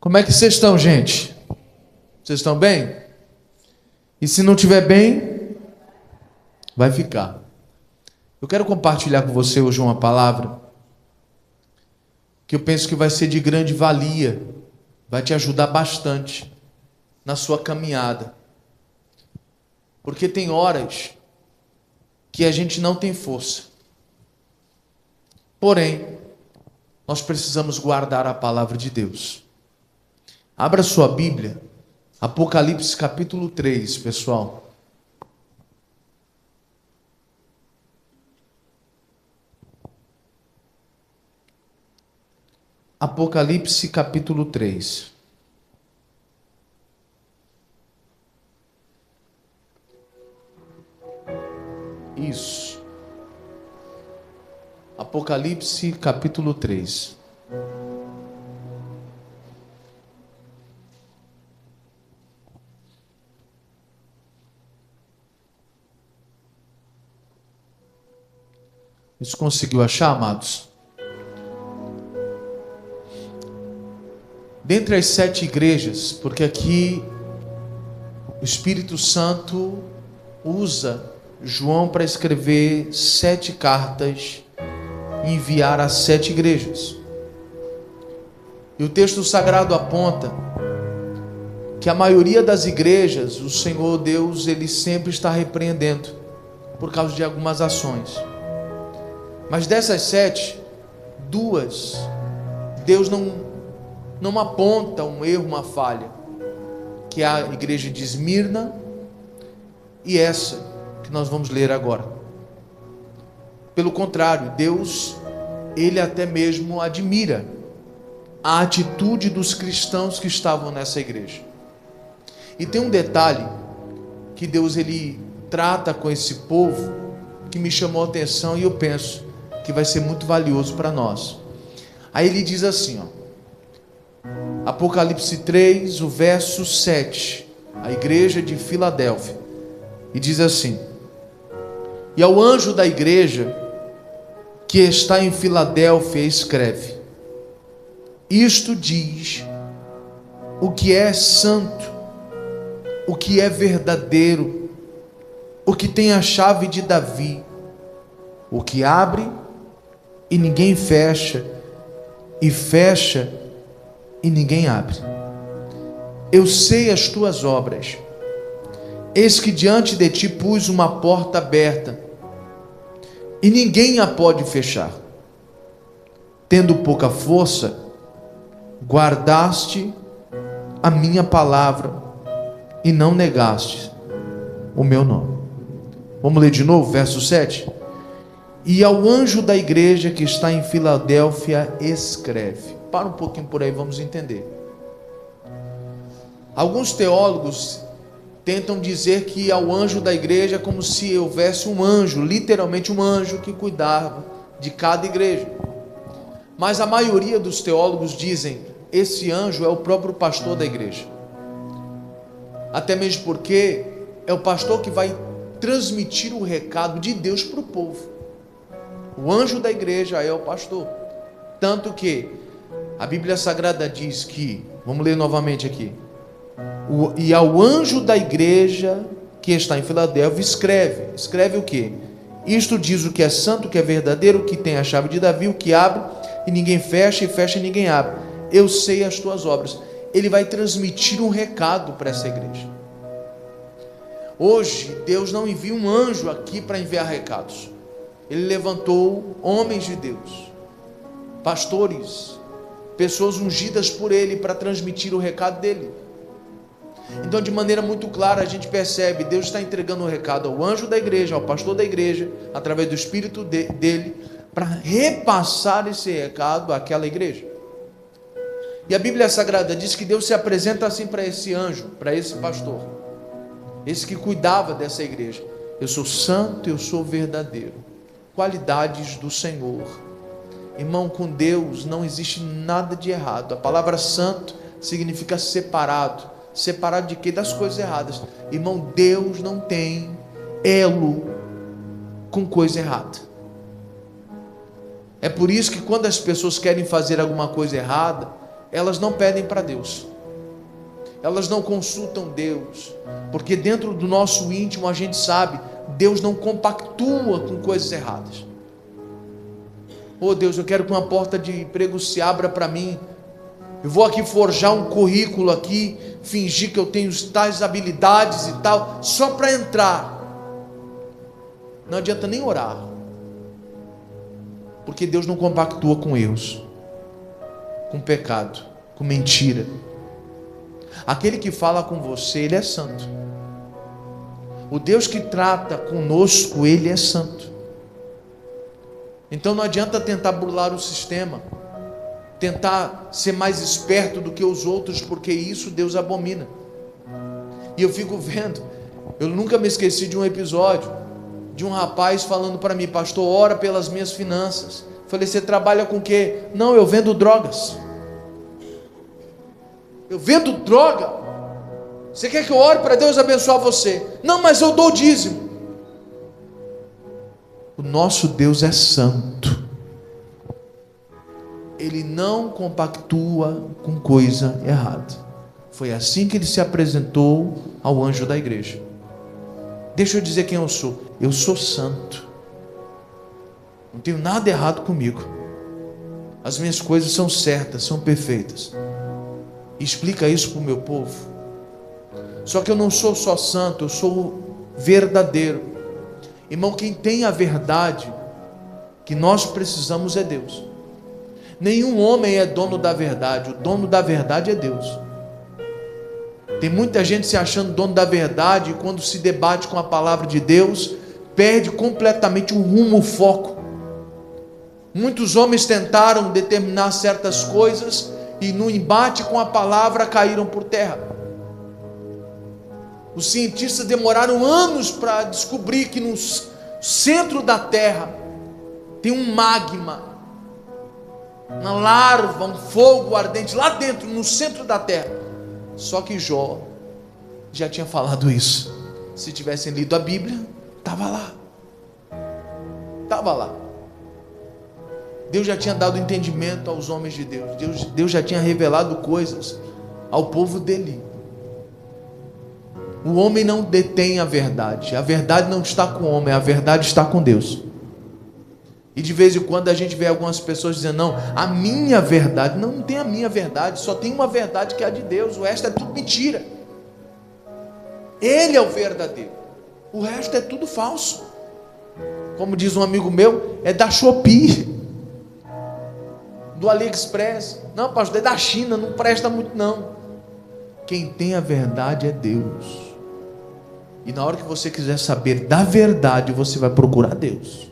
Como é que vocês estão, gente? Vocês estão bem? E se não estiver bem, vai ficar. Eu quero compartilhar com você hoje uma palavra que eu penso que vai ser de grande valia, vai te ajudar bastante na sua caminhada. Porque tem horas que a gente não tem força. Porém, nós precisamos guardar a palavra de Deus. Abra sua Bíblia, Apocalipse capítulo 3, pessoal. Apocalipse capítulo 3. Isso. Apocalipse capítulo 3. Você conseguiu achar, amados? Dentre as 7 igrejas, porque aqui o Espírito Santo usa João para escrever 7 cartas e enviar a 7 igrejas. E o texto sagrado aponta que a maioria das igrejas, o Senhor Deus, Ele sempre está repreendendo por causa de algumas ações. Mas dessas 7, 2, Deus não aponta um erro, uma falha, que é a igreja de Esmirna e essa que nós vamos ler agora. Pelo contrário, Deus, Ele até mesmo admira a atitude dos cristãos que estavam nessa igreja. E tem um detalhe que Deus, Ele trata com esse povo, que me chamou a atenção e eu penso que vai ser muito valioso para nós. Aí Ele diz assim, Apocalipse 3, o verso 7, a igreja de Filadélfia, e diz assim: e ao anjo da igreja que está em Filadélfia escreve: isto diz o que é santo, o que é verdadeiro, o que tem a chave de Davi, o que abre e ninguém fecha, e fecha e ninguém abre. Eu sei as tuas obras. Eis que diante de ti pus uma porta aberta, e ninguém a pode fechar. Tendo pouca força, guardaste a minha palavra, e não negaste o meu nome. Vamos ler de novo, verso 7. E ao anjo da igreja que está em Filadélfia escreve. Para um pouquinho por aí, vamos entender. Alguns teólogos tentam dizer que ao anjo da igreja é como se houvesse um anjo, literalmente um anjo que cuidava de cada igreja. Mas a maioria dos teólogos dizem, esse anjo é o próprio pastor da igreja. Até mesmo porque é o pastor que vai transmitir o recado de Deus para o povo. O anjo da igreja é o pastor. Tanto que a Bíblia Sagrada diz que, vamos ler novamente aqui, e ao anjo da igreja que está em Filadélfia escreve o quê? Isto diz o que é santo, o que é verdadeiro, o que tem a chave de Davi, o que abre e ninguém fecha, e fecha e ninguém abre. Eu sei as tuas obras. Ele vai transmitir um recado para essa igreja. Hoje Deus não envia um anjo aqui para enviar recados. Ele levantou homens de Deus, pastores, pessoas ungidas por Ele para transmitir o recado dele. Então, de maneira muito clara, a gente percebe, Deus está entregando o recado ao anjo da igreja, ao pastor da igreja, através do Espírito dele, para repassar esse recado àquela igreja. E a Bíblia Sagrada diz que Deus se apresenta assim para esse anjo, para esse pastor, esse que cuidava dessa igreja: eu sou santo, eu sou verdadeiro. Qualidades do Senhor. Irmão, com Deus não existe nada de errado. A palavra santo significa separado. Separado de quê? Das coisas erradas. Irmão, Deus não tem elo com coisa errada. É por isso que quando as pessoas querem fazer alguma coisa errada, elas não pedem para Deus, elas não consultam Deus, porque dentro do nosso íntimo a gente sabe, Deus não compactua com coisas erradas. Oh Deus, eu quero que uma porta de emprego se abra para mim, eu vou aqui forjar um currículo aqui, fingir que eu tenho tais habilidades e tal, só para entrar. Não adianta nem orar, porque Deus não compactua com erros, com pecado, com mentira. Aquele que fala com você, Ele é santo. O Deus que trata conosco, Ele é santo. Então não adianta tentar burlar o sistema, tentar ser mais esperto do que os outros, porque isso Deus abomina. E eu fico vendo, eu nunca me esqueci de um episódio, de um rapaz falando para mim: pastor, ora pelas minhas finanças. Falei: você trabalha com o quê? Não, eu vendo drogas. Eu vendo droga? Você quer que eu ore para Deus abençoar você? Não, mas eu dou dízimo. O nosso Deus é santo. Ele não compactua com coisa errada. Foi assim que ele se apresentou ao anjo da igreja. Deixa eu dizer quem eu sou. Eu sou santo. Não tenho nada errado comigo. As minhas coisas são certas, são perfeitas. Explica isso para o meu povo. Só que eu não sou só santo, eu sou verdadeiro. Irmão, quem tem a verdade que nós precisamos é Deus. Nenhum homem é dono da verdade, o dono da verdade é Deus. Tem muita gente se achando dono da verdade, e quando se debate com a palavra de Deus, perde completamente o rumo, o foco. Muitos homens tentaram determinar certas coisas, e no embate com a palavra caíram por terra. Os cientistas demoraram anos para descobrir que no centro da terra tem um magma, uma larva, um fogo ardente lá dentro, no centro da terra. Só que Jó já tinha falado isso. Se tivessem lido a Bíblia, estava lá. Estava lá. Deus já tinha dado entendimento aos homens de Deus. Deus já tinha revelado coisas ao povo dele. O homem não detém a verdade não está com o homem, a verdade está com Deus. E de vez em quando a gente vê algumas pessoas dizendo: não, a minha verdade. Não tem a minha verdade, só tem uma verdade, que é a de Deus. O resto é tudo mentira. Ele é o verdadeiro, o resto é tudo falso. Como diz um amigo meu, é da Shopee, do AliExpress. Não, pastor, é da China, não presta muito não. Quem tem a verdade é Deus. E na hora que você quiser saber da verdade, você vai procurar Deus.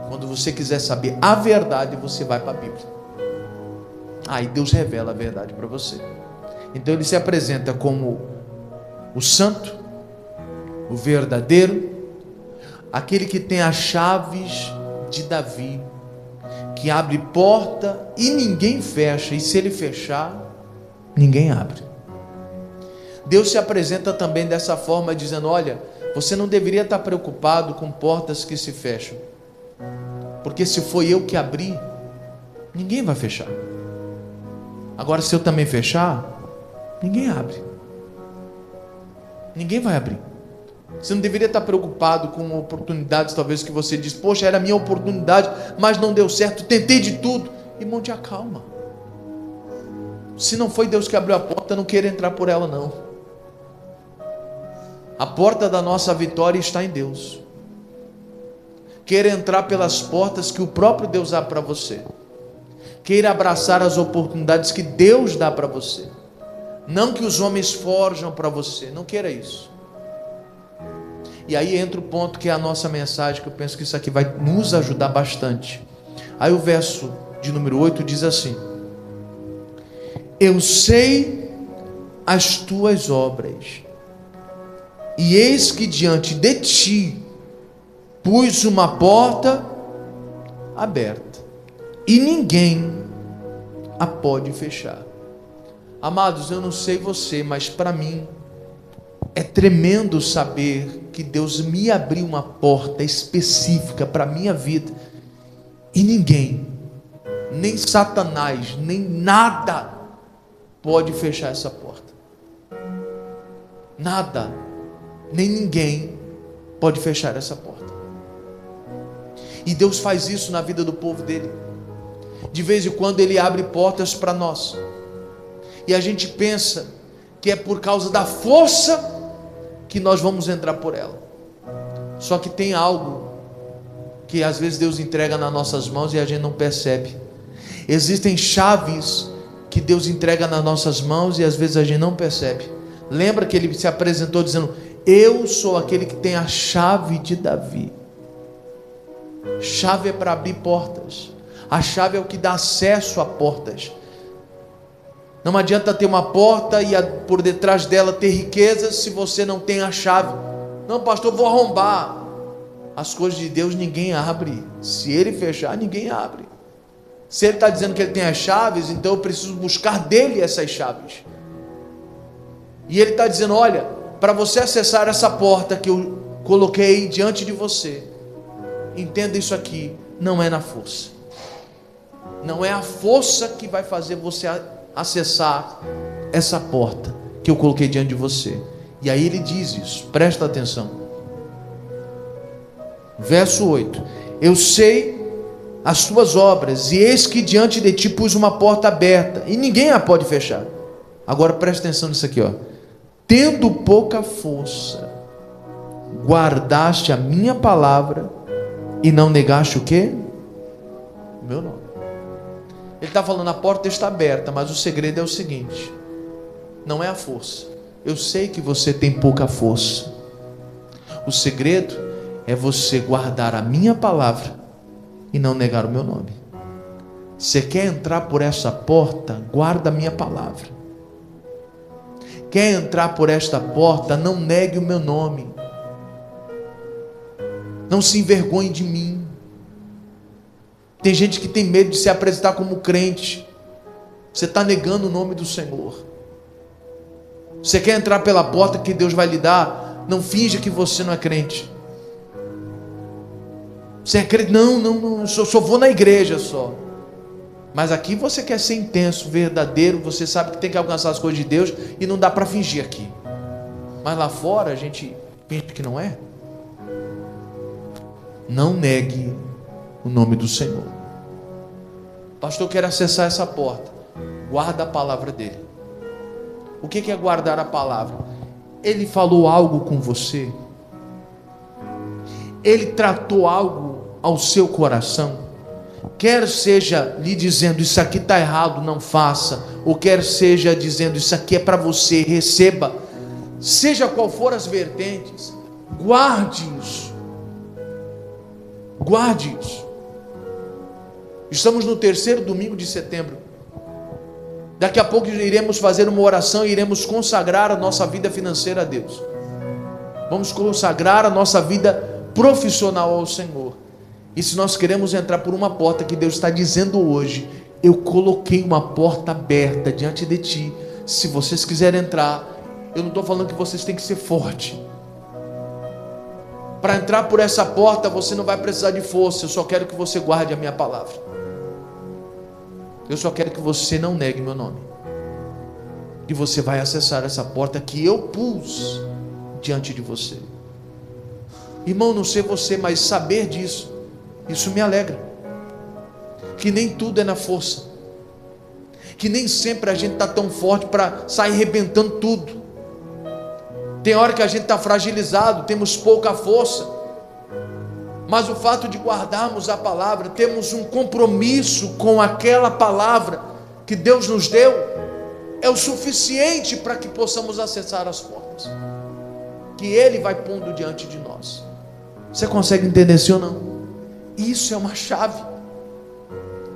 Quando você quiser saber a verdade, você vai para a Bíblia. Aí Deus revela a verdade para você. Então ele se apresenta como o santo, o verdadeiro, aquele que tem as chaves de Davi, que abre porta e ninguém fecha, e se ele fechar, ninguém abre. Deus se apresenta também dessa forma, dizendo: olha, você não deveria estar preocupado com portas que se fecham, porque se foi eu que abri, ninguém vai fechar. Agora, se eu também fechar, ninguém abre. Ninguém vai abrir. Você não deveria estar preocupado com oportunidades, talvez, que você diz: poxa, era a minha oportunidade, mas não deu certo, tentei de tudo. Irmão, te acalma. Se não foi Deus que abriu a porta, não queira entrar por ela não. A porta da nossa vitória está em Deus. Queira entrar pelas portas que o próprio Deus abre para você. Queira abraçar as oportunidades que Deus dá para você, não que os homens forjam para você. Não queira isso. E aí entra o ponto que é a nossa mensagem, que eu penso que isso aqui vai nos ajudar bastante. Aí o verso de número 8 diz assim: eu sei as tuas obras, e eis que diante de ti pus uma porta aberta, e ninguém a pode fechar. Amados, eu não sei você, mas para mim é tremendo saber que Deus me abriu uma porta específica para a minha vida, e ninguém nem Satanás, nem nada pode fechar essa porta. Nada, nem ninguém pode fechar essa porta. E Deus faz isso na vida do povo dele. De vez em quando Ele abre portas para nós, e a gente pensa que é por causa da força que nós vamos entrar por ela. Só que tem algo que às vezes Deus entrega nas nossas mãos e a gente não percebe. Existem chaves que Deus entrega nas nossas mãos e às vezes a gente não percebe. Lembra que Ele se apresentou dizendo: eu sou aquele que tem a chave de Davi. Chave é para abrir portas. A chave é o que dá acesso a portas. Não adianta ter uma porta e por detrás dela ter riquezas se você não tem a chave. Não, pastor, vou arrombar. As coisas de Deus ninguém abre. Se Ele fechar, ninguém abre. Se Ele está dizendo que Ele tem as chaves, então eu preciso buscar dele essas chaves. E Ele está dizendo: olha, para você acessar essa porta que eu coloquei diante de você, entenda isso aqui, não é na força. Não é a força que vai fazer você acessar essa porta que eu coloquei diante de você. E aí Ele diz isso, presta atenção. Verso 8: eu sei as tuas obras, e eis que diante de ti pus uma porta aberta, e ninguém a pode fechar. Agora presta atenção nisso aqui, ó. Tendo pouca força, guardaste a minha palavra, e não negaste o quê? O meu nome. Ele está falando: a porta está aberta, mas o segredo é o seguinte: não é a força. Eu sei que você tem pouca força. O segredo é você guardar a minha palavra e não negar o meu nome. Você quer entrar por essa porta? Guarda a minha palavra. Quer entrar por esta porta? Não negue o meu nome. Não se envergonhe de mim. Tem gente que tem medo de se apresentar como crente. Você está negando o nome do Senhor. Você quer entrar pela porta que Deus vai lhe dar? Não finja que você não é crente. Você é crente? Não, só vou na igreja só. Mas aqui você quer ser intenso, verdadeiro. Você sabe que tem que alcançar as coisas de Deus e não dá para fingir aqui. Mas lá fora a gente finge que não é. Não negue o nome do Senhor. Pastor, eu quero acessar essa porta. Guarda a palavra dele. O que é guardar a palavra? Ele falou algo com você? Ele tratou algo ao seu coração? Quer seja lhe dizendo: isso aqui está errado, não faça. Ou quer seja dizendo: isso aqui é para você, receba. Seja qual for as vertentes, guarde isso. Guarde isso. Estamos no 3º domingo de setembro. Daqui a pouco iremos fazer uma oração e iremos consagrar a nossa vida financeira a Deus. Vamos consagrar a nossa vida profissional ao Senhor. E se nós queremos entrar por uma porta que Deus está dizendo hoje: eu coloquei uma porta aberta diante de ti. Se vocês quiserem entrar, eu não estou falando que vocês têm que ser forte. Para entrar por essa porta você não vai precisar de força. Eu só quero que você guarde a minha palavra. Eu só quero que você não negue meu nome. E você vai acessar essa porta que eu pus diante de você. Irmão, não sei você, mas saber disso, isso me alegra. Que nem tudo é na força. Que nem sempre a gente está tão forte para sair arrebentando tudo. Tem hora que a gente está fragilizado, temos pouca força. Mas o fato de guardarmos a palavra, temos um compromisso com aquela palavra que Deus nos deu, é o suficiente para que possamos acessar as portas que Ele vai pondo diante de nós. Você consegue entender sim ou não? Isso é uma chave.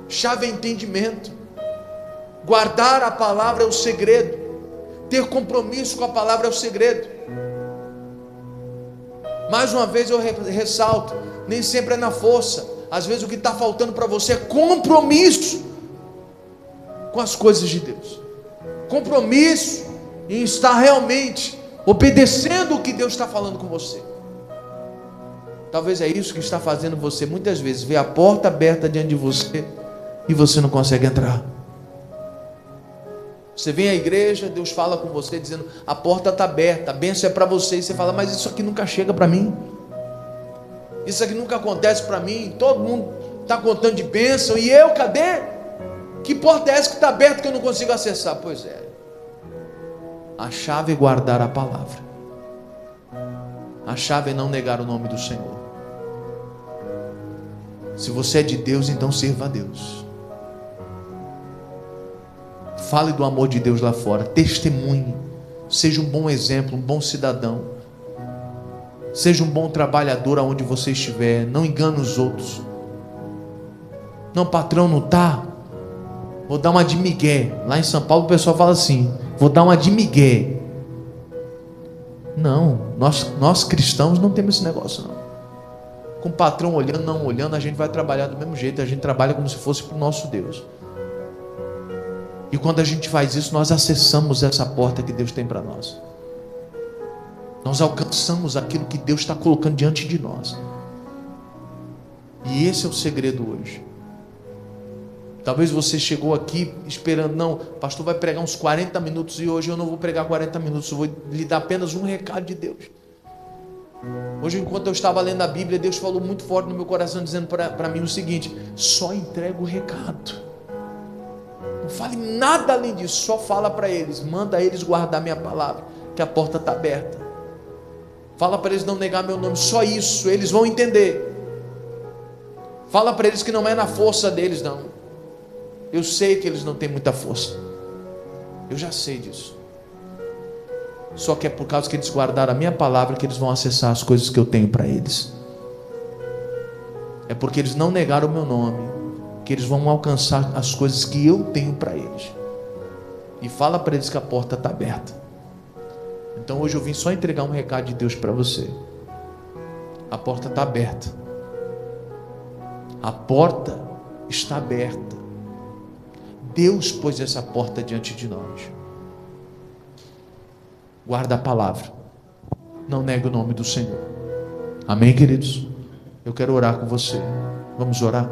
Chave é entendimento. Guardar a palavra é o segredo. Ter compromisso com a palavra é o segredo. Mais uma vez eu ressalto: nem sempre é na força. Às vezes o que está faltando para você é compromisso com as coisas de Deus. Compromisso em estar realmente obedecendo o que Deus está falando com você. Talvez é isso que está fazendo você muitas vezes ver a porta aberta diante de você e você não consegue entrar. Você vem à igreja, Deus fala com você dizendo, a porta está aberta, a bênção é para você, e você fala, mas isso aqui nunca chega para mim, isso aqui nunca acontece para mim, todo mundo está contando de bênção, e eu, cadê? Que porta é essa que está aberta que eu não consigo acessar? Pois é, a chave é guardar a palavra, a chave é não negar o nome do Senhor. Se você é de Deus, então sirva a Deus. Fale do amor de Deus lá fora, testemunhe, seja um bom exemplo, um bom cidadão, seja um bom trabalhador aonde você estiver, não engane os outros. Não, patrão, não está? Vou dar uma de migué. Lá em São Paulo o pessoal fala assim, vou dar uma de migué. Não, nós cristãos não temos esse negócio não. Com o patrão olhando, não olhando, a gente vai trabalhar do mesmo jeito, a gente trabalha como se fosse para o nosso Deus. E quando a gente faz isso, nós acessamos essa porta que Deus tem para nós. Nós alcançamos aquilo que Deus está colocando diante de nós. E esse é o segredo hoje. Talvez você chegou aqui esperando, não, o pastor vai pregar uns 40 minutos e hoje eu não vou pregar 40 minutos, eu vou lhe dar apenas um recado de Deus. Hoje, enquanto eu estava lendo a Bíblia, Deus falou muito forte no meu coração, dizendo para mim o seguinte, só entrega o recado. Não fale nada além disso, só fala para eles, manda eles guardar minha palavra, que a porta está aberta. Fala para eles não negar meu nome, só isso, eles vão entender. Fala para eles que não é na força deles, não. Eu sei que eles não têm muita força, eu já sei disso. Só que é por causa que eles guardaram a minha palavra que eles vão acessar as coisas que eu tenho para eles. É porque eles não negaram o meu nome que eles vão alcançar as coisas que eu tenho para eles. E fala para eles que a porta está aberta. Então hoje eu vim só entregar um recado de Deus para você. A porta está aberta. A porta está aberta. Deus pôs essa porta diante de nós. Guarda a palavra. Não negue o nome do Senhor. Amém, queridos? Eu quero orar com você. Vamos orar?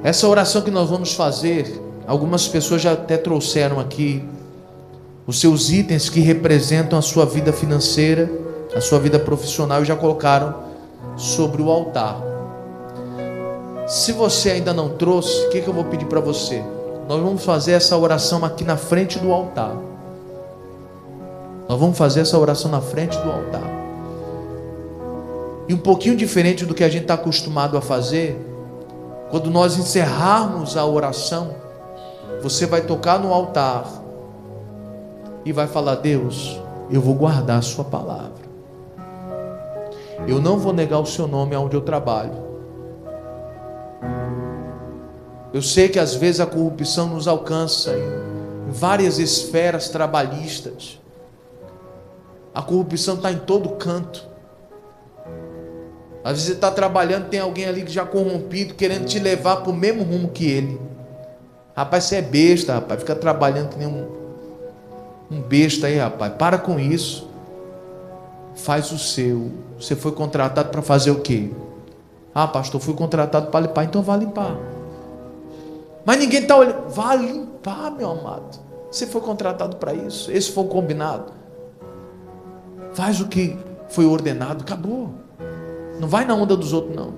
Essa oração que nós vamos fazer, algumas pessoas já até trouxeram aqui os seus itens que representam a sua vida financeira, a sua vida profissional, e já colocaram sobre o altar. Se você ainda não trouxe, o que eu vou pedir para você? Nós vamos fazer essa oração aqui na frente do altar. Nós vamos fazer essa oração na frente do altar. E um pouquinho diferente do que a gente está acostumado a fazer, quando nós encerrarmos a oração, você vai tocar no altar e vai falar, Deus, eu vou guardar a sua palavra. Eu não vou negar o seu nome aonde eu trabalho. Eu sei que às vezes a corrupção nos alcança em várias esferas trabalhistas. A corrupção está em todo canto. Às vezes você está trabalhando, tem alguém ali que já corrompido, querendo te levar para o mesmo rumo que ele. Rapaz, você é besta, rapaz, fica trabalhando que nem um besta aí, rapaz. Para com isso. Faz o seu. Você foi contratado para fazer o quê? Ah, pastor, fui contratado para limpar, então vá limpar. Mas ninguém está olhando. Vá limpar, meu amado. Você foi contratado para isso. Esse foi o combinado. Faz o que foi ordenado, acabou. Não vai na onda dos outros, não.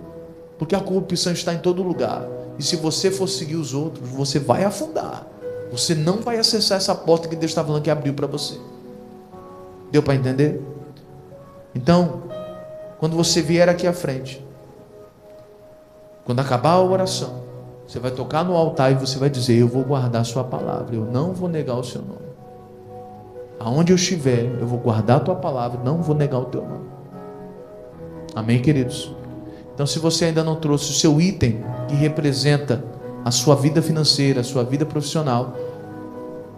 Porque a corrupção está em todo lugar. E se você for seguir os outros, você vai afundar. Você não vai acessar essa porta que Deus está falando que abriu para você. Deu para entender? Então, quando você vier aqui à frente, quando acabar a oração, você vai tocar no altar e você vai dizer, eu vou guardar a sua palavra, eu não vou negar o seu nome. Aonde eu estiver, eu vou guardar a tua palavra, não vou negar o teu nome. Amém, queridos? Então, se você ainda não trouxe o seu item que representa a sua vida financeira, a sua vida profissional,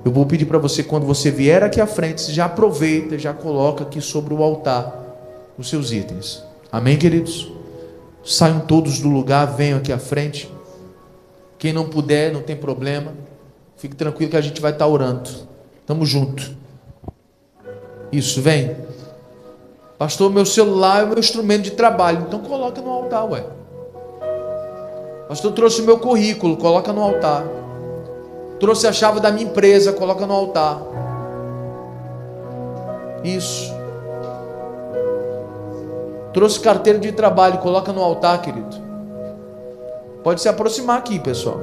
eu vou pedir para você, quando você vier aqui à frente, você já aproveita, já coloca aqui sobre o altar os seus itens. Amém, queridos? Saiam todos do lugar, venham aqui à frente. Quem não puder, não tem problema. Fique tranquilo que a gente vai estar orando. Tamo junto. Isso, vem. Pastor, meu celular é o meu instrumento de trabalho. Então coloca no altar, ué. Pastor, trouxe o meu currículo, coloca no altar. Trouxe a chave da minha empresa, coloca no altar. Isso. Trouxe carteira de trabalho, coloca no altar, querido. Pode se aproximar aqui, pessoal.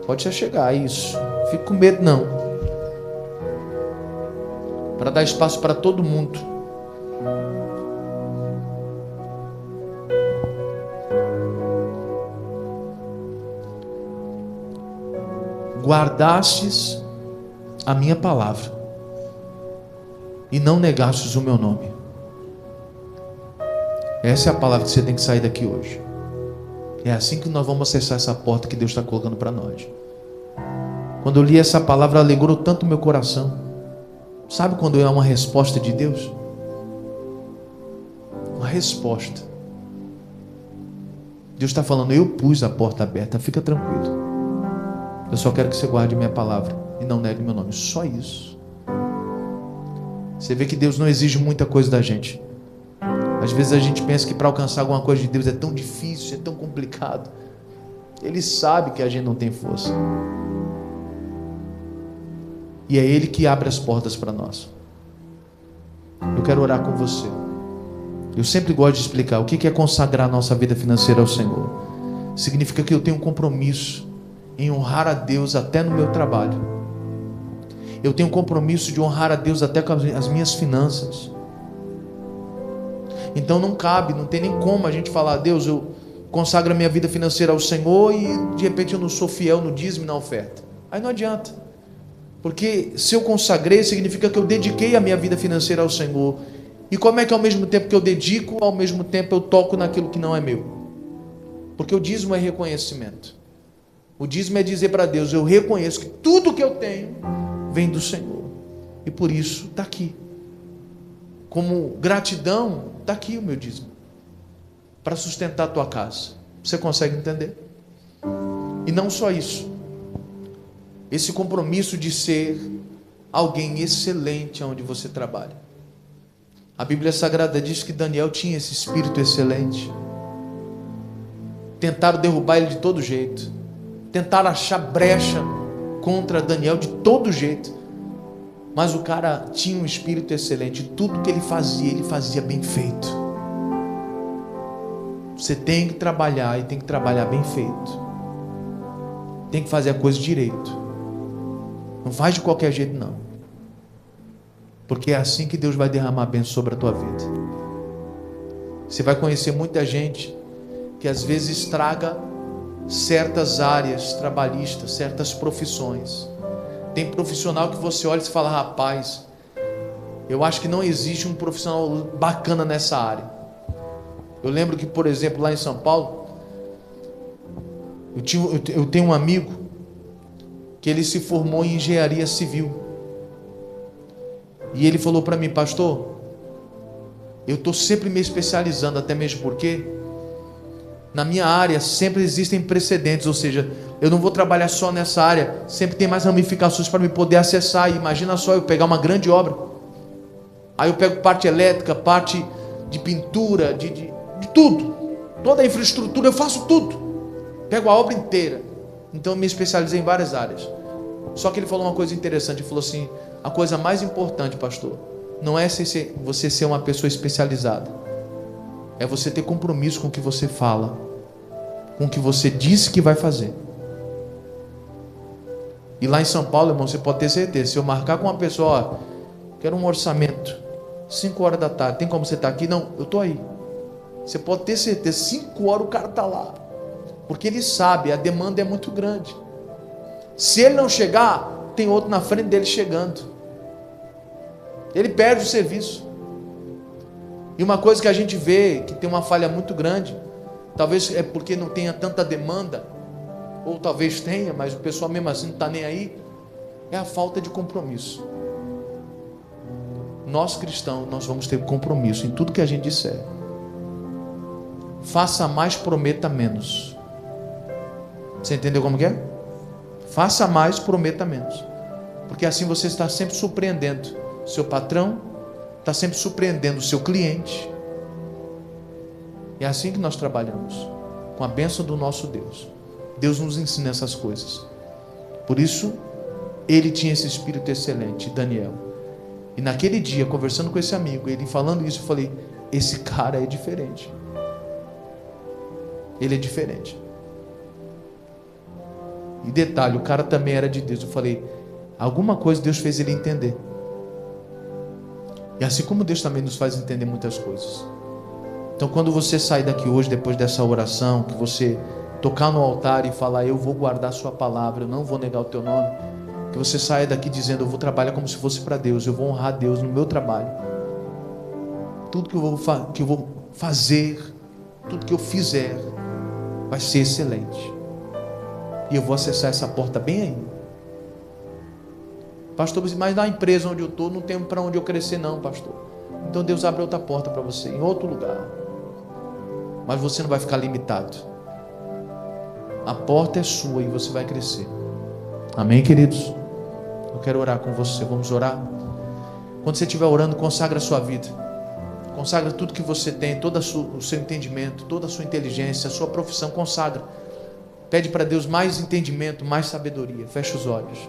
Pode se chegar, isso. Fique com medo não. Para dar espaço para todo mundo. Guardastes a minha palavra e não negastes o meu nome. Essa é a palavra que você tem que sair daqui hoje. É assim que nós vamos acessar essa porta que Deus está colocando para nós. Quando eu li essa palavra, alegrou tanto o meu coração. Sabe quando é uma resposta de Deus? Uma resposta. Deus está falando, eu pus a porta aberta, fica tranquilo. Eu só quero que você guarde minha palavra e não negue meu nome. Só isso. Você vê que Deus não exige muita coisa da gente. Às vezes a gente pensa que para alcançar alguma coisa de Deus é tão difícil, é tão complicado. Ele sabe que a gente não tem força. E é Ele que abre as portas para nós. Eu quero orar com você. Eu sempre gosto de explicar o que é consagrar a nossa vida financeira ao Senhor. Significa que eu tenho um compromisso em honrar a Deus até no meu trabalho. Eu tenho um compromisso de honrar a Deus até com as minhas finanças. Então não cabe, não tem nem como a gente falar, Deus, eu consagro a minha vida financeira ao Senhor e de repente eu não sou fiel no dízimo e na oferta. Aí não adianta. Porque se eu consagrei, significa que eu dediquei a minha vida financeira ao Senhor. E como é que ao mesmo tempo que eu dedico, ao mesmo tempo eu toco naquilo que não é meu? Porque o dízimo é reconhecimento. O dízimo é dizer para Deus, eu reconheço que tudo que eu tenho vem do Senhor. E por isso está aqui. Como gratidão, está aqui o meu dízimo. Para sustentar a tua casa. Você consegue entender? E não só isso. Esse compromisso de ser alguém excelente onde você trabalha. A Bíblia Sagrada diz que Daniel tinha esse espírito excelente. Tentaram derrubar ele de todo jeito. Tentaram achar brecha contra Daniel de todo jeito. Mas o cara tinha um espírito excelente. Tudo que ele fazia bem feito. Você tem que trabalhar e tem que trabalhar bem feito. Tem que fazer a coisa direito. Não faz de qualquer jeito não. Porque é assim que Deus vai derramar a bênção sobre a tua vida. Você vai conhecer muita gente que às vezes estraga certas áreas trabalhistas, certas profissões. Tem profissional que você olha e fala, rapaz, eu acho que não existe um profissional bacana nessa área. Eu lembro que, por exemplo, lá em São Paulo, eu tenho um amigo que ele se formou em engenharia civil. E ele falou para mim, pastor, eu estou sempre me especializando, até mesmo porque na minha área sempre existem precedentes, ou seja, eu não vou trabalhar só nessa área, sempre tem mais ramificações para me poder acessar. E imagina só eu pegar uma grande obra, aí eu pego parte elétrica, parte de pintura, de tudo, toda a infraestrutura, eu faço tudo, pego a obra inteira. Então eu me especializei em várias áreas. Só que ele falou uma coisa interessante, ele falou assim, a coisa mais importante, pastor, não é você ser uma pessoa especializada, é você ter compromisso com o que você fala, com o que você disse que vai fazer. E lá em São Paulo, irmão, você pode ter certeza, se eu marcar com uma pessoa, ó, quero um orçamento, 5 horas da tarde, tem como você estar aqui? Não, eu estou aí. Você pode ter certeza, 5 horas o cara está lá, porque ele sabe, a demanda é muito grande. Se ele não chegar, tem outro na frente dele chegando. Ele perde o serviço. E uma coisa que a gente vê, que tem uma falha muito grande, talvez é porque não tenha tanta demanda, ou talvez tenha, mas o pessoal mesmo assim não está nem aí, é a falta de compromisso. Nós cristãos, nós vamos ter compromisso em tudo que a gente disser. Faça mais, prometa menos. Você entendeu como que é? Faça mais, prometa menos. Porque assim você está sempre surpreendendo seu patrão, está sempre surpreendendo o seu cliente. É assim que nós trabalhamos, com a bênção do nosso Deus. Deus nos ensina essas coisas. Por isso, ele tinha esse espírito excelente, Daniel. E naquele dia, conversando com esse amigo, ele falando isso, eu falei, esse cara é diferente. Ele é diferente. E detalhe, o cara também era de Deus. Eu falei, alguma coisa Deus fez ele entender. E assim como Deus também nos faz entender muitas coisas. Então quando você sair daqui hoje, depois dessa oração, que você tocar no altar e falar, eu vou guardar a sua palavra, eu não vou negar o teu nome, que você saia daqui dizendo, eu vou trabalhar como se fosse para Deus, eu vou honrar Deus no meu trabalho. Tudo que eu vou fazer, tudo que eu fizer, vai ser excelente. E eu vou acessar essa porta bem aí. Pastor, mas na empresa onde eu estou, não tem para onde eu crescer não, pastor. Então Deus abre outra porta para você, em outro lugar. Mas você não vai ficar limitado. A porta é sua e você vai crescer. Amém, queridos? Eu quero orar com você. Vamos orar? Quando você estiver orando, consagra a sua vida. Consagra tudo que você tem, todo o seu entendimento, toda a sua inteligência, a sua profissão, consagra. Pede para Deus mais entendimento, mais sabedoria. Fecha os olhos.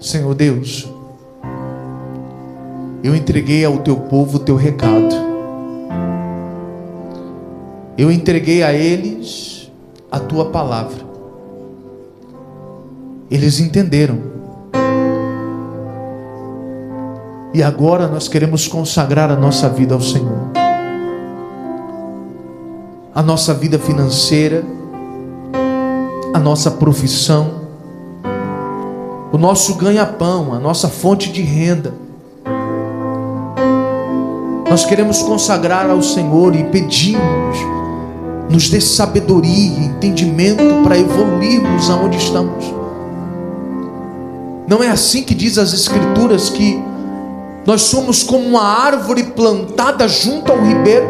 Senhor Deus, eu entreguei ao teu povo o teu recado. Eu entreguei a eles a tua palavra. Eles entenderam. E agora nós queremos consagrar a nossa vida ao Senhor. A nossa vida financeira, a nossa profissão, o nosso ganha-pão, a nossa fonte de renda. Nós queremos consagrar ao Senhor e pedimos, nos dê sabedoria e entendimento para evoluirmos aonde estamos. Não é assim que diz as Escrituras que nós somos como uma árvore plantada junto ao ribeiro,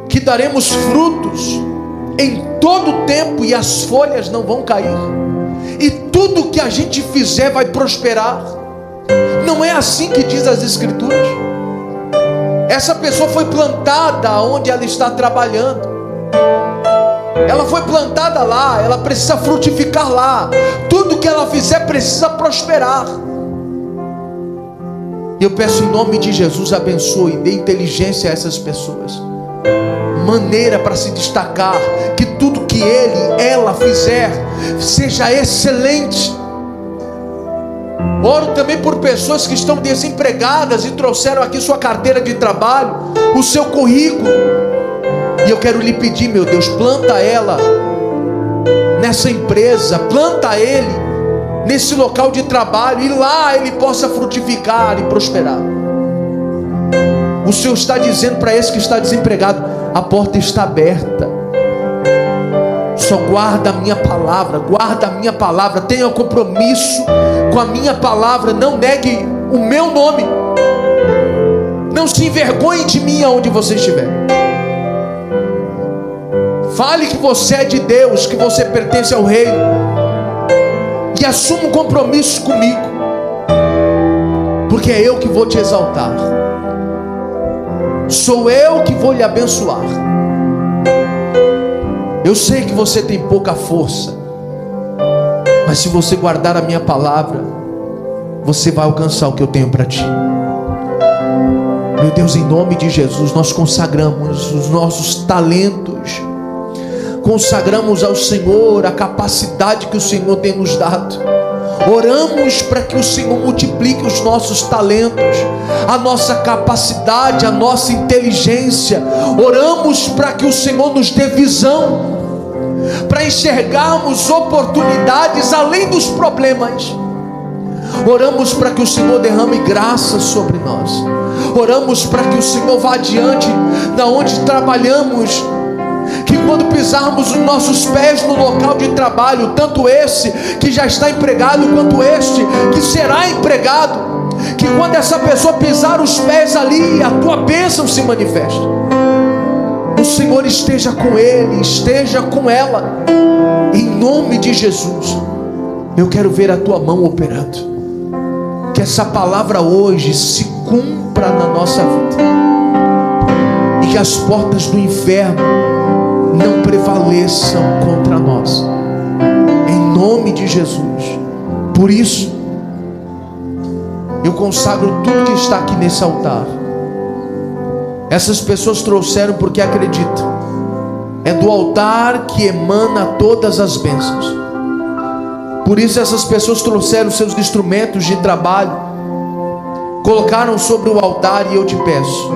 que daremos frutos em todo o tempo e as folhas não vão cair, e tudo que a gente fizer vai prosperar. Não é assim que diz as Escrituras. Essa pessoa foi plantada onde ela está trabalhando, ela foi plantada lá, ela precisa frutificar lá, tudo que ela fizer precisa prosperar. E eu peço em nome de Jesus, abençoe, dê inteligência a essas pessoas, maneira para se destacar, que tudo que ela fizer seja excelente. Oro também por pessoas que estão desempregadas e trouxeram aqui sua carteira de trabalho, o seu currículo, e eu quero lhe pedir, meu Deus, planta ela nessa empresa, planta ele nesse local de trabalho, e lá ele possa frutificar e prosperar. O Senhor está dizendo para esse que está desempregado, a porta está aberta, só guarda a minha palavra, tenha compromisso com a minha palavra, não negue o meu nome, não se envergonhe de mim aonde você estiver. Fale que você é de Deus, que você pertence ao reino, e assuma um compromisso comigo, porque é eu que vou te exaltar, sou eu que vou lhe abençoar. Eu sei que você tem pouca força, mas se você guardar a minha palavra, você vai alcançar o que eu tenho para ti. Meu Deus, em nome de Jesus, nós consagramos os nossos talentos, consagramos ao Senhor a capacidade que o Senhor tem nos dado. Oramos para que o Senhor multiplique os nossos talentos, a nossa capacidade, a nossa inteligência. Oramos para que o Senhor nos dê visão, para enxergarmos oportunidades além dos problemas. Oramos para que o Senhor derrame graça sobre nós. Oramos para que o Senhor vá adiante da onde trabalhamos, que quando pisarmos os nossos pés no local de trabalho, tanto esse que já está empregado, quanto este que será empregado, que quando essa pessoa pisar os pés ali, a tua bênção se manifeste. O Senhor esteja com ele, esteja com ela, em nome de Jesus. Eu quero ver a tua mão operando, que essa palavra hoje se cumpra na nossa vida, e que as portas do inferno não prevaleçam contra nós, em nome de Jesus. Por isso, eu consagro tudo que está aqui nesse altar. Essas pessoas trouxeram porque acreditam. É do altar que emana todas as bênçãos. Por isso essas pessoas trouxeram seus instrumentos de trabalho, colocaram sobre o altar, e eu te peço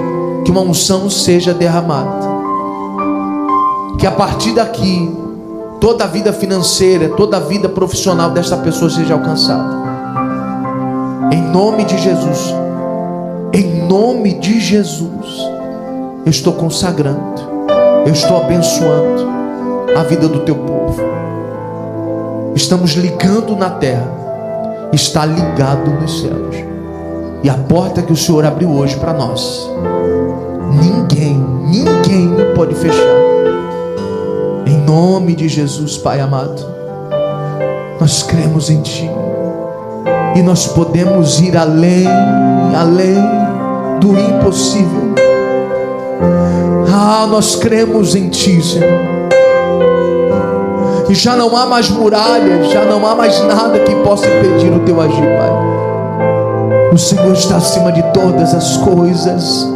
que uma unção seja derramada, que a partir daqui toda a vida financeira, toda a vida profissional desta pessoa seja alcançada, em nome de Jesus. Em nome de Jesus, eu estou consagrando, eu estou abençoando a vida do teu povo. Estamos ligando na terra, está ligado nos céus, e a porta que o Senhor abriu hoje para nós, ninguém pode fechar. Em nome de Jesus, Pai amado, nós cremos em Ti, e nós podemos ir além do impossível. Nós cremos em Ti, Senhor. E já não há mais muralhas, já não há mais nada que possa impedir o Teu agir, Pai. O Senhor está acima de todas as coisas.